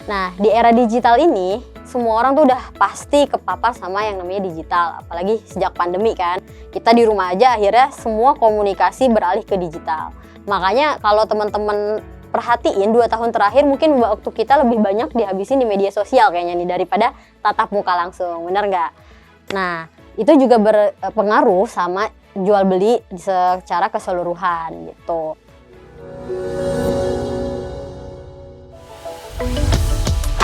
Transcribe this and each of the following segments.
Nah, di era digital ini, semua orang tuh udah pasti kepapar sama yang namanya digital. Apalagi sejak pandemi kan, kita di rumah aja akhirnya semua komunikasi beralih ke digital. Makanya kalau teman-teman perhatiin 2 tahun terakhir mungkin waktu kita lebih banyak dihabisin di media sosial kayaknya nih daripada tatap muka langsung, bener nggak? Nah, itu juga berpengaruh sama jual beli secara keseluruhan gitu.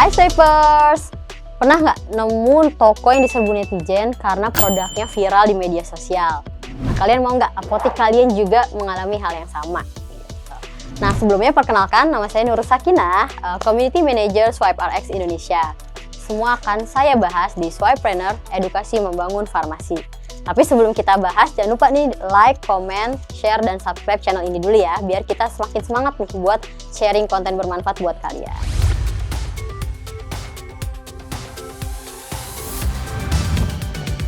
Hai Swipers! Pernah nggak nemu toko yang diserbu netizen karena produknya viral di media sosial? Nah, kalian mau nggak apotik kalian juga mengalami hal yang sama? Gitu. Nah, sebelumnya perkenalkan, nama saya Nurul Sakinah, Community Manager SwipeRx Indonesia. Semua akan saya bahas di Swipepreneur, edukasi membangun farmasi. Tapi sebelum kita bahas, jangan lupa nih like, comment, share, dan subscribe channel ini dulu ya, biar kita semakin semangat nih buat sharing konten bermanfaat buat kalian.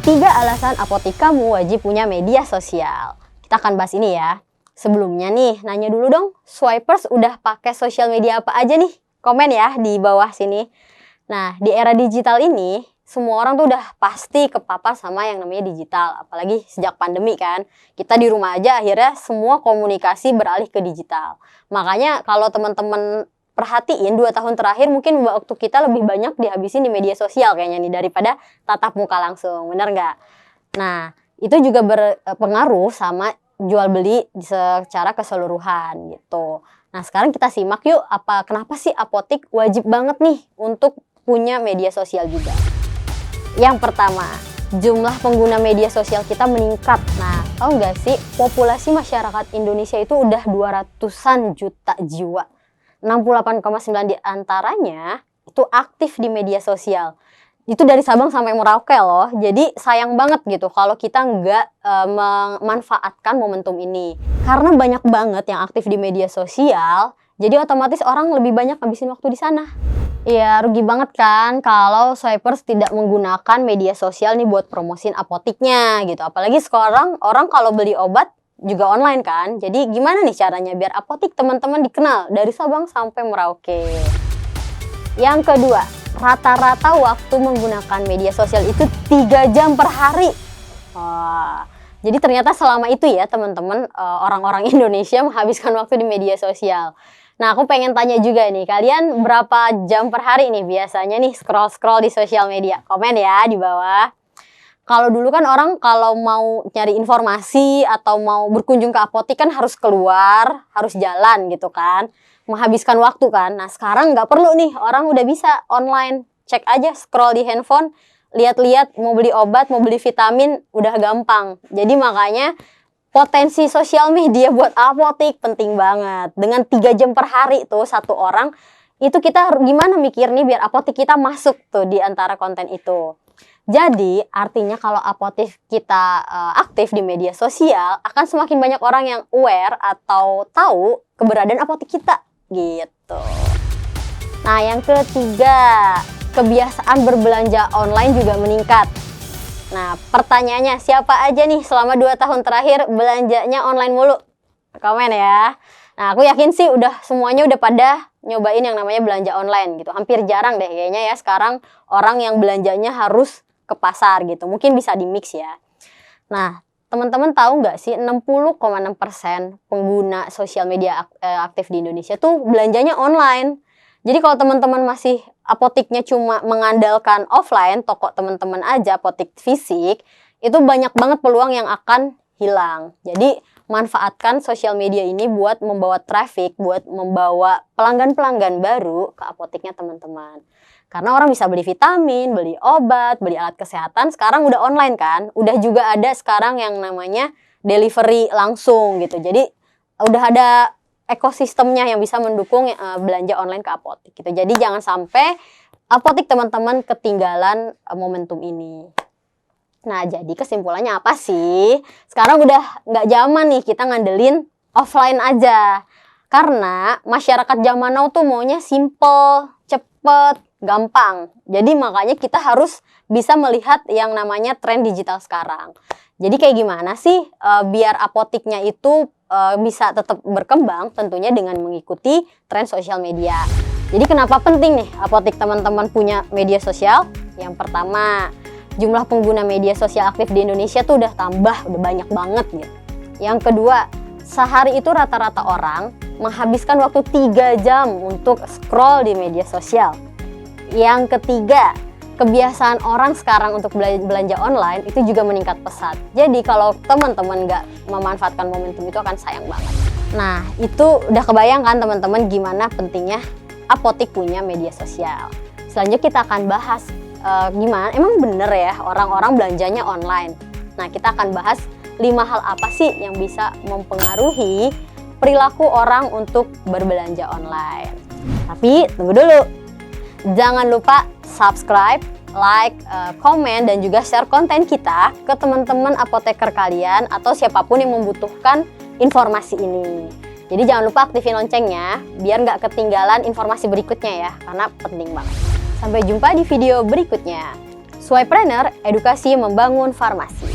3 alasan apotik kamu wajib punya media sosial. Kita akan bahas ini ya. Sebelumnya nih, nanya dulu dong, Swipers udah pakai sosial media apa aja nih? Komen ya di bawah sini. Nah, di era digital ini, semua orang tuh udah pasti kepapar sama yang namanya digital. Apalagi sejak pandemi kan, kita di rumah aja akhirnya semua komunikasi beralih ke digital. Makanya kalau teman-teman perhatiin 2 tahun terakhir mungkin waktu kita lebih banyak dihabisin di media sosial kayaknya nih daripada tatap muka langsung, bener nggak? Nah, itu juga berpengaruh sama jual beli secara keseluruhan gitu. Nah, sekarang kita simak yuk kenapa sih apotik wajib banget nih untuk punya media sosial juga. Yang pertama, jumlah pengguna media sosial kita meningkat. Nah, tahu nggak sih populasi masyarakat Indonesia itu udah 200-an juta jiwa. 68,9 di antaranya itu aktif di media sosial. Itu dari Sabang sampai Merauke loh. Jadi sayang banget gitu kalau kita nggak memanfaatkan momentum ini. Karena banyak banget yang aktif di media sosial, jadi otomatis orang lebih banyak habisin waktu di sana. Ya rugi banget kan kalau Swipers tidak menggunakan media sosial nih buat promosiin apotiknya gitu. Apalagi sekarang orang kalau beli obat juga online kan. Jadi gimana nih caranya biar apotik teman-teman dikenal dari Sabang sampai Merauke. Yang kedua, rata-rata waktu menggunakan media sosial itu 3 jam per hari. Wah, jadi ternyata selama itu ya teman-teman orang-orang Indonesia menghabiskan waktu di media sosial. Nah, aku pengen tanya juga nih, kalian berapa jam per hari nih biasanya nih scroll-scroll di sosial media? Komen ya di bawah. Kalau dulu kan orang kalau mau nyari informasi atau mau berkunjung ke apotik kan harus keluar, harus jalan gitu kan. Menghabiskan waktu kan. Nah sekarang nggak perlu nih, orang udah bisa online. Cek aja, scroll di handphone, lihat-lihat mau beli obat, mau beli vitamin, udah gampang. Jadi makanya potensi sosial media buat apotik penting banget. Dengan 3 jam per hari tuh satu orang, itu kita gimana mikir nih biar apotik kita masuk tuh di antara konten itu. Jadi artinya kalau apotik kita aktif di media sosial akan semakin banyak orang yang aware atau tahu keberadaan apotik kita gitu. Nah yang ketiga, kebiasaan berbelanja online juga meningkat. Nah pertanyaannya, siapa aja nih selama 2 tahun terakhir belanjanya online mulu? Komen ya. Nah aku yakin sih semuanya udah pada nyobain yang namanya belanja online gitu. Hampir jarang deh kayaknya ya sekarang orang yang belanjanya harus ke pasar gitu. Mungkin bisa di mix ya. Nah, teman-teman tahu nggak sih 60,6% pengguna sosial media aktif di Indonesia tuh belanjanya online. Jadi kalau teman-teman masih apotiknya cuma mengandalkan offline, toko teman-teman aja, apotik fisik, itu banyak banget peluang yang akan hilang. Jadi manfaatkan sosial media ini buat membawa traffic, buat membawa pelanggan-pelanggan baru ke apotiknya teman-teman. Karena orang bisa beli vitamin, beli obat, beli alat kesehatan, sekarang udah online kan. Udah juga ada sekarang yang namanya delivery langsung gitu. Jadi udah ada ekosistemnya yang bisa mendukung belanja online ke apotik gitu. Jadi jangan sampai apotik teman-teman ketinggalan momentum ini. Nah jadi kesimpulannya apa sih? Sekarang udah nggak zaman nih kita ngandelin offline aja. Karena masyarakat zaman now tuh maunya simple, cepet, gampang. Jadi makanya kita harus bisa melihat yang namanya tren digital sekarang. Jadi kayak gimana sih biar apotiknya itu bisa tetap berkembang, tentunya dengan mengikuti tren sosial media. Jadi kenapa penting nih apotik teman-teman punya media sosial? Yang pertama, jumlah pengguna media sosial aktif di Indonesia tuh udah banyak banget gitu. Yang kedua, sehari itu rata-rata orang menghabiskan waktu 3 jam untuk scroll di media sosial. Yang ketiga, kebiasaan orang sekarang untuk belanja online itu juga meningkat pesat. Jadi kalau teman-teman nggak memanfaatkan momentum itu akan sayang banget. Nah, itu udah kebayang kan teman-teman gimana pentingnya apotik punya media sosial. Selanjutnya kita akan bahas gimana, emang bener ya orang-orang belanjanya online. Nah, kita akan bahas 5 hal apa sih yang bisa mempengaruhi perilaku orang untuk berbelanja online. Tapi tunggu dulu, jangan lupa subscribe, like, komen, dan juga share konten kita ke teman-teman apoteker kalian atau siapapun yang membutuhkan informasi ini. Jadi jangan lupa aktifin loncengnya biar nggak ketinggalan informasi berikutnya ya, karena penting banget. Sampai jumpa di video berikutnya. Swipepreneur, edukasi membangun farmasi.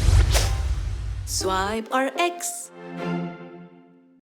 Swipe RX.